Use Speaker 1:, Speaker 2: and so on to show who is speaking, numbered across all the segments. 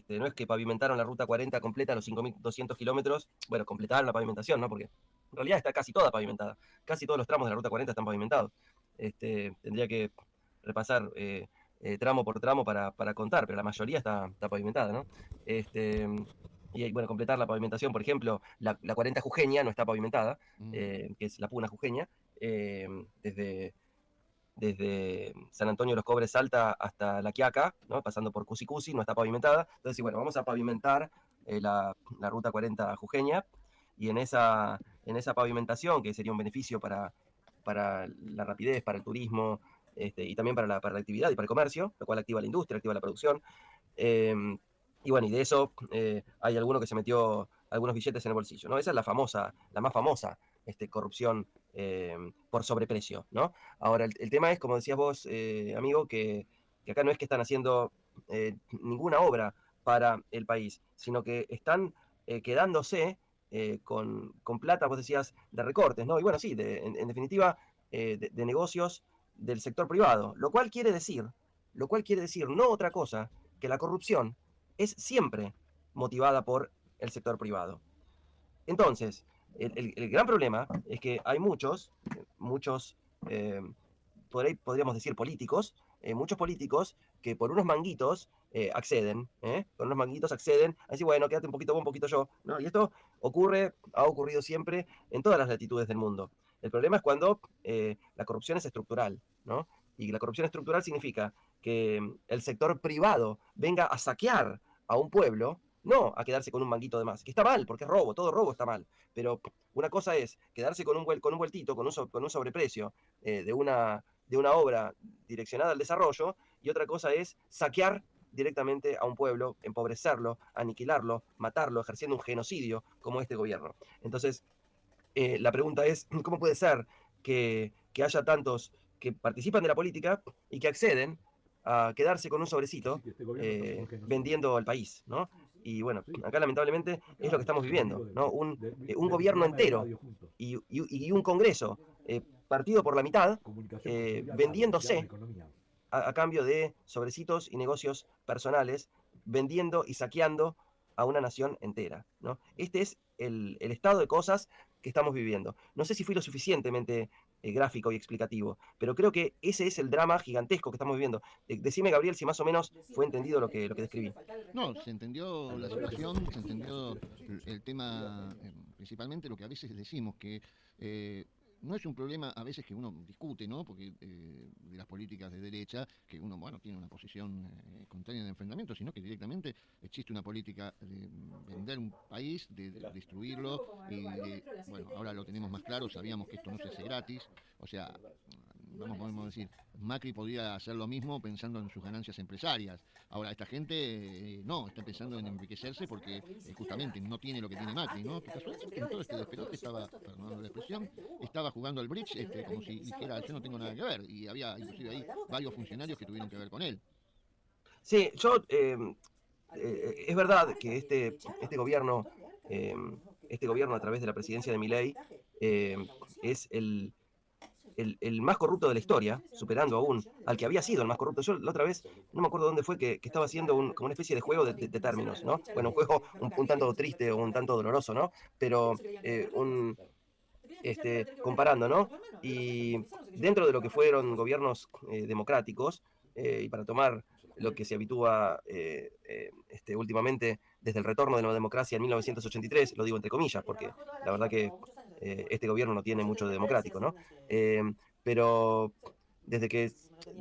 Speaker 1: No es que pavimentaron la ruta 40 completa, los 5.200 kilómetros, bueno, completaron la pavimentación, ¿no? Porque en realidad está casi toda pavimentada. Casi todos los tramos de la ruta 40 están pavimentados. Tendría que repasar tramo por tramo para contar, pero la mayoría está pavimentada, ¿no? Y bueno, completar la pavimentación, por ejemplo, la 40 jujeña no está pavimentada, que es la Puna jujeña, desde San Antonio de los Cobres Salta hasta La Quiaca, ¿no? Pasando por Cusicusi, no está pavimentada. Entonces, bueno, vamos a pavimentar la ruta 40 jujeña, y en esa pavimentación, que sería un beneficio para la rapidez, para el turismo, y también para la actividad y para el comercio, lo cual activa la industria, activa la producción. Eh, y bueno, y de eso hay alguno que se metió algunos billetes en el bolsillo, ¿no? Esa es la más famosa corrupción por sobreprecio, ¿no? Ahora, el tema es, como decías vos, amigo, que acá no es que están haciendo ninguna obra para el país, sino que están quedándose con plata, vos decías, de recortes, ¿no? Y bueno, sí, en definitiva, de negocios del sector privado, lo cual quiere decir no otra cosa que la corrupción es siempre motivada por el sector privado. Entonces, el gran problema es que hay muchos, eh, podríamos decir políticos, muchos políticos que por unos manguitos acceden, por unos manguitos acceden, así, bueno, quédate un poquito vos, un poquito yo, ¿no? Y esto ha ocurrido siempre en todas las latitudes del mundo. El problema es cuando la corrupción es estructural, ¿no? Y la corrupción estructural significa que el sector privado venga a saquear a un pueblo, no a quedarse con un manguito de más, que está mal, porque es robo, todo robo está mal, pero una cosa es quedarse con un vueltito, con un sobreprecio de una obra direccionada al desarrollo, y otra cosa es saquear directamente a un pueblo, empobrecerlo, aniquilarlo, matarlo, ejerciendo un genocidio como este gobierno. Entonces, la pregunta es, ¿cómo puede ser que haya tantos que participan de la política y que acceden a quedarse con un sobrecito vendiendo al país, ¿no? Y bueno, acá lamentablemente es lo que estamos viviendo, ¿no? Un gobierno entero y un Congreso partido por la mitad, vendiéndose a cambio de sobrecitos y negocios personales, vendiendo y saqueando a una nación entera, ¿no? Este es el estado de cosas que estamos viviendo. No sé si fui lo suficientemente gráfico y explicativo, pero creo que ese es el drama gigantesco que estamos viviendo. Decime, Gabriel, si más o menos fue entendido lo que describí.
Speaker 2: No, se entendió la situación, se entendió el tema, principalmente lo que a veces decimos, que no es un problema a veces que uno discute, ¿no? Porque de las políticas de derecha, que uno, bueno, tiene una posición contraria de enfrentamiento, sino que directamente existe una política de vender un país, de destruirlo, y bueno, ahora lo tenemos más claro, sabíamos que esto no se hace gratis, o sea, vamos, podemos decir, Macri podría hacer lo mismo pensando en sus ganancias empresarias. Ahora, esta gente no, está pensando en enriquecerse porque justamente no tiene lo que tiene Macri, ¿no? Que casualmente en todo este despelote estaba, perdón la expresión, estaba jugando al bridge como si dijera yo no tengo nada que ver, y había inclusive ahí varios funcionarios que tuvieron que ver con él.
Speaker 1: Sí, es verdad que eh, este gobierno a través de la presidencia de Milei es el más corrupto de la historia, superando aún al que había sido el más corrupto. Yo la otra vez, no me acuerdo dónde fue, que estaba haciendo como una especie de juego de términos, ¿no? Bueno, un juego un tanto triste o un tanto doloroso, ¿no? Pero comparando, ¿no? Y dentro de lo que fueron gobiernos democráticos, y para tomar lo que se habitúa últimamente desde el retorno de la democracia en 1983, lo digo entre comillas, porque la verdad que este gobierno no tiene mucho de democrático, ¿no? Pero desde que,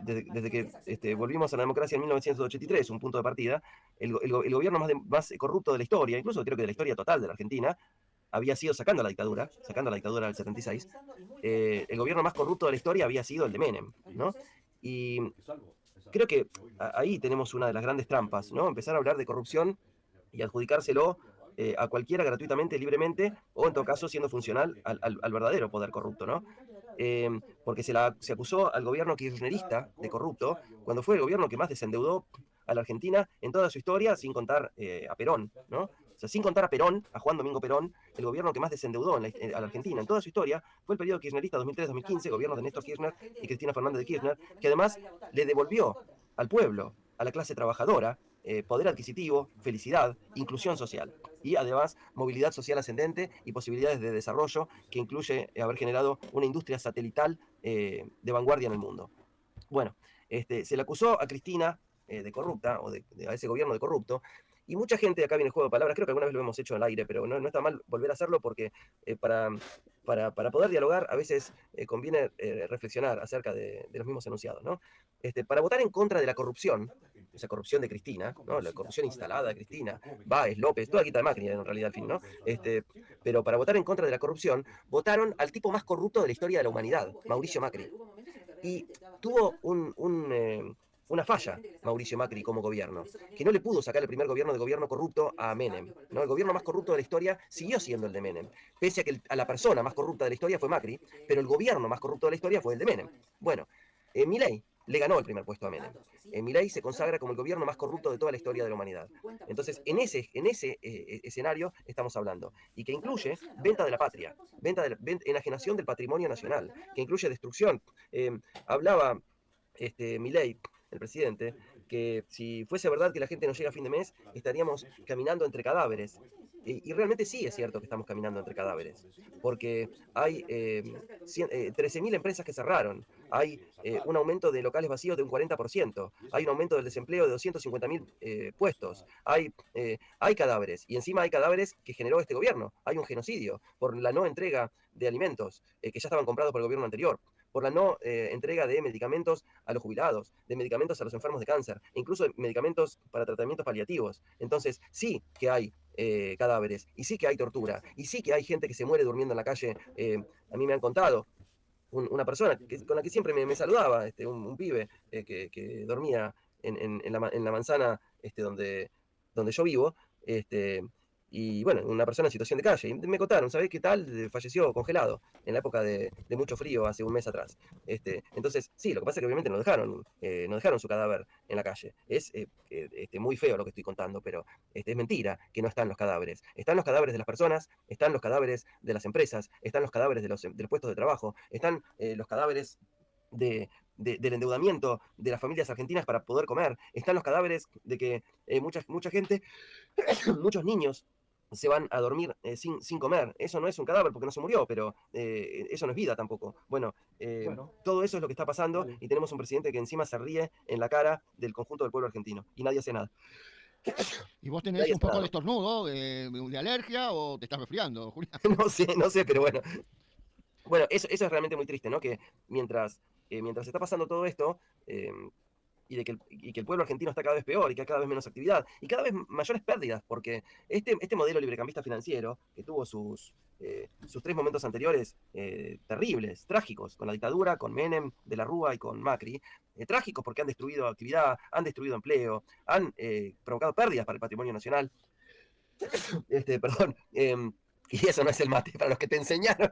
Speaker 1: desde que volvimos a la democracia en 1983, un punto de partida, el gobierno más corrupto de la historia, incluso creo que de la historia total de la Argentina, había sido sacando la dictadura del 76, el gobierno más corrupto de la historia había sido el de Menem, ¿no? Y creo que ahí tenemos una de las grandes trampas, ¿no? Empezar a hablar de corrupción y adjudicárselo a cualquiera gratuitamente, libremente, o en todo caso siendo funcional al verdadero poder corrupto, ¿no? Porque se acusó al gobierno kirchnerista de corrupto cuando fue el gobierno que más desendeudó a la Argentina en toda su historia, sin contar a Perón, ¿no? O sea, sin contar a Perón, a Juan Domingo Perón, el gobierno que más desendeudó a la Argentina en toda su historia fue el periodo kirchnerista 2003-2015, gobierno de Néstor Kirchner y Cristina Fernández de Kirchner, que además le devolvió al pueblo, a la clase trabajadora, poder adquisitivo, felicidad, inclusión social y además movilidad social ascendente y posibilidades de desarrollo que incluye haber generado una industria satelital de vanguardia en el mundo. Bueno, se le acusó a Cristina de corrupta, o a ese gobierno de corrupto, y mucha gente, acá viene el juego de palabras, creo que alguna vez lo hemos hecho en el aire, pero no está mal volver a hacerlo porque para poder dialogar a veces conviene reflexionar acerca de los mismos enunciados, ¿no? Para votar en contra de la corrupción, esa corrupción de Cristina, ¿no? La corrupción instalada de Cristina, Báez, López, toda quita de máquina en realidad al fin, ¿no? Pero para votar en contra de la corrupción, votaron al tipo más corrupto de la historia de la humanidad, Mauricio Macri. Y tuvo una falla Mauricio Macri como gobierno, que no le pudo sacar el primer gobierno de gobierno corrupto a Menem, ¿no? El gobierno más corrupto de la historia siguió siendo el de Menem, pese a que a la persona más corrupta de la historia fue Macri, pero el gobierno más corrupto de la historia fue el de Menem. Bueno, Milei le ganó el primer puesto a Menem. Milei se consagra como el gobierno más corrupto de toda la historia de la humanidad. Entonces, en ese escenario estamos hablando, y que incluye venta de la patria, enajenación del patrimonio nacional, que incluye destrucción. Hablaba Milei, el presidente, que si fuese verdad que la gente no llega a fin de mes, estaríamos caminando entre cadáveres. Y realmente sí es cierto que estamos caminando entre cadáveres, porque hay 13.000 empresas que cerraron, hay un aumento de locales vacíos de un 40%, hay un aumento del desempleo de 250.000 puestos, hay cadáveres, y encima hay cadáveres que generó este gobierno, hay un genocidio por la no entrega de alimentos que ya estaban comprados por el gobierno anterior, por la no entrega de medicamentos a los jubilados, de medicamentos a los enfermos de cáncer, e incluso de medicamentos para tratamientos paliativos. Entonces, sí que hay cadáveres, y sí que hay tortura, y sí que hay gente que se muere durmiendo en la calle. A mí me han contado una persona con la que siempre me saludaba, un pibe que dormía en la manzana donde yo vivo, y bueno, una persona en situación de calle. Y me contaron, ¿sabés qué tal? Falleció congelado en la época de mucho frío hace un mes atrás. Entonces, sí, lo que pasa es que obviamente no dejaron su cadáver en la calle. Es muy feo lo que estoy contando, pero es mentira que no están los cadáveres. Están los cadáveres de las personas, están los cadáveres de las empresas, están los cadáveres de los puestos de trabajo, están los cadáveres del endeudamiento de las familias argentinas para poder comer, están los cadáveres de que mucha gente, muchos niños se van a dormir sin comer. Eso no es un cadáver porque no se murió, pero eso no es vida tampoco. Bueno, todo eso es lo que está pasando, y tenemos un presidente que encima se ríe en la cara del conjunto del pueblo argentino y nadie hace nada.
Speaker 2: ¿Y vos tenés un poco de estornudo, de alergia, o te estás resfriando, Julián?
Speaker 1: No sé, pero bueno. Bueno, eso es realmente muy triste, ¿no? Que mientras está pasando todo esto, y que el pueblo argentino está cada vez peor, y que hay cada vez menos actividad, y cada vez mayores pérdidas, porque este modelo librecambista financiero, que tuvo sus 3 momentos anteriores terribles, trágicos, con la dictadura, con Menem, de la Rúa y con Macri, trágicos porque han destruido actividad, han destruido empleo, han provocado pérdidas para el patrimonio nacional. Perdón. Y eso no es el mate, para los que te enseñaron.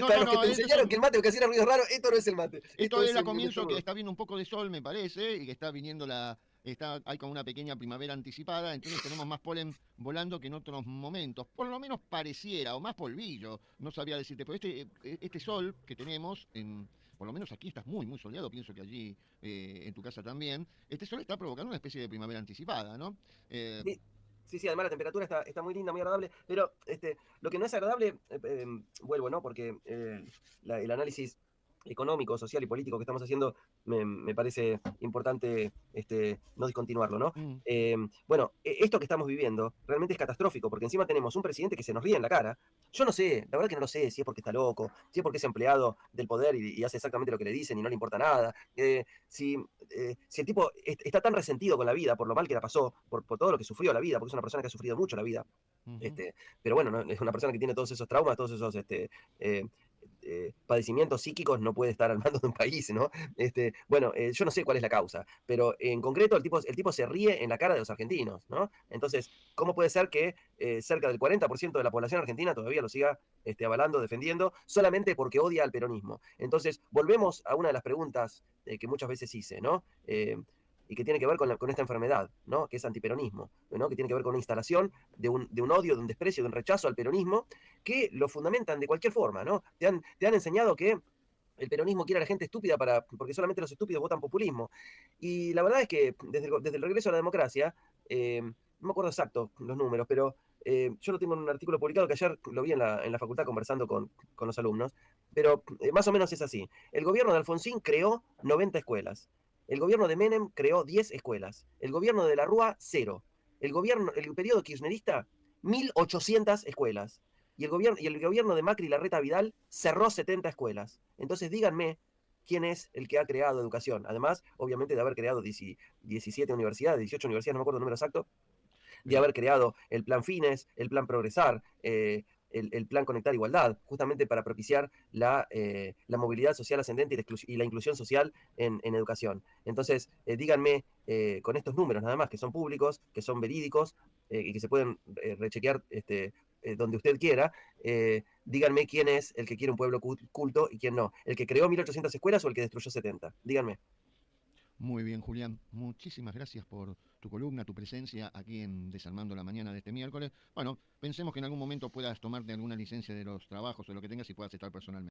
Speaker 1: Para los que te enseñaron que el mate, que hacía ruido raro, esto no es el mate.
Speaker 2: Esto es el comienzo, que está viendo un poco de sol, me parece, y que está viniendo hay como una pequeña primavera anticipada, entonces tenemos más polen volando que en otros momentos. Por lo menos pareciera, o más polvillo, no sabría decirte, pero este sol que tenemos, por lo menos aquí estás muy, muy soleado, pienso que allí en tu casa también, este sol está provocando una especie de primavera anticipada, ¿no?
Speaker 1: Sí, además la temperatura está muy linda, muy agradable, pero lo que no es agradable, vuelvo, ¿no? Porque el análisis económico, social y político que estamos haciendo me parece importante no discontinuarlo, ¿no? Bueno, esto que estamos viviendo realmente es catastrófico, porque encima tenemos un presidente que se nos ríe en la cara. Yo no sé, la verdad que no lo sé, si es porque está loco, si es porque es empleado del poder y hace exactamente lo que le dicen y no le importa nada, si el tipo está tan resentido con la vida por lo mal que la pasó, por todo lo que sufrió la vida, porque es una persona que ha sufrido mucho la vida. Pero bueno, ¿no? Es una persona que tiene todos esos traumas, todos esos padecimientos psíquicos, no puede estar al mando de un país, ¿no? Bueno, yo no sé cuál es la causa, pero en concreto el tipo se ríe en la cara de los argentinos, ¿no? Entonces, ¿cómo puede ser que cerca del 40% de la población argentina todavía lo siga avalando, defendiendo, solamente porque odia al peronismo? Entonces, volvemos a una de las preguntas que muchas veces hice, ¿no? Y que tiene que ver con esta enfermedad, ¿no? Que es antiperonismo, ¿no? Que tiene que ver con una instalación de un odio, de un desprecio, de un rechazo al peronismo, que lo fundamentan de cualquier forma, ¿no? Te han enseñado que el peronismo quiere a la gente estúpida porque solamente los estúpidos votan populismo. Y la verdad es que desde el regreso a la democracia, no me acuerdo exacto los números, pero yo lo tengo en un artículo publicado que ayer lo vi en la facultad conversando con los alumnos, pero más o menos es así. El gobierno de Alfonsín creó 90 escuelas. El gobierno de Menem creó 10 escuelas. El gobierno de la Rúa, 0. El periodo kirchnerista, 1.800 escuelas. Y el gobierno de Macri y Larreta Vidal cerró 70 escuelas. Entonces díganme quién es el que ha creado educación. Además, obviamente, de haber creado 17 universidades, 18 universidades, no me acuerdo el número exacto, de
Speaker 2: Pero
Speaker 1: haber creado el plan Fines, el plan Progresar, el plan Conectar Igualdad, justamente para propiciar la movilidad social ascendente y la inclusión social en educación. Entonces, díganme con estos números nada más, que son públicos, que son verídicos y que se pueden rechequear donde usted quiera, díganme quién es el que quiere un pueblo culto y quién no. ¿El que creó 1.800 escuelas o el que destruyó 70? Díganme.
Speaker 2: muy bien, Julián. Muchísimas gracias por tu columna, tu presencia aquí en Desarmando la Mañana de este miércoles. Bueno, pensemos que en algún momento puedas tomarte alguna licencia de los trabajos o lo que tengas y puedas estar personalmente.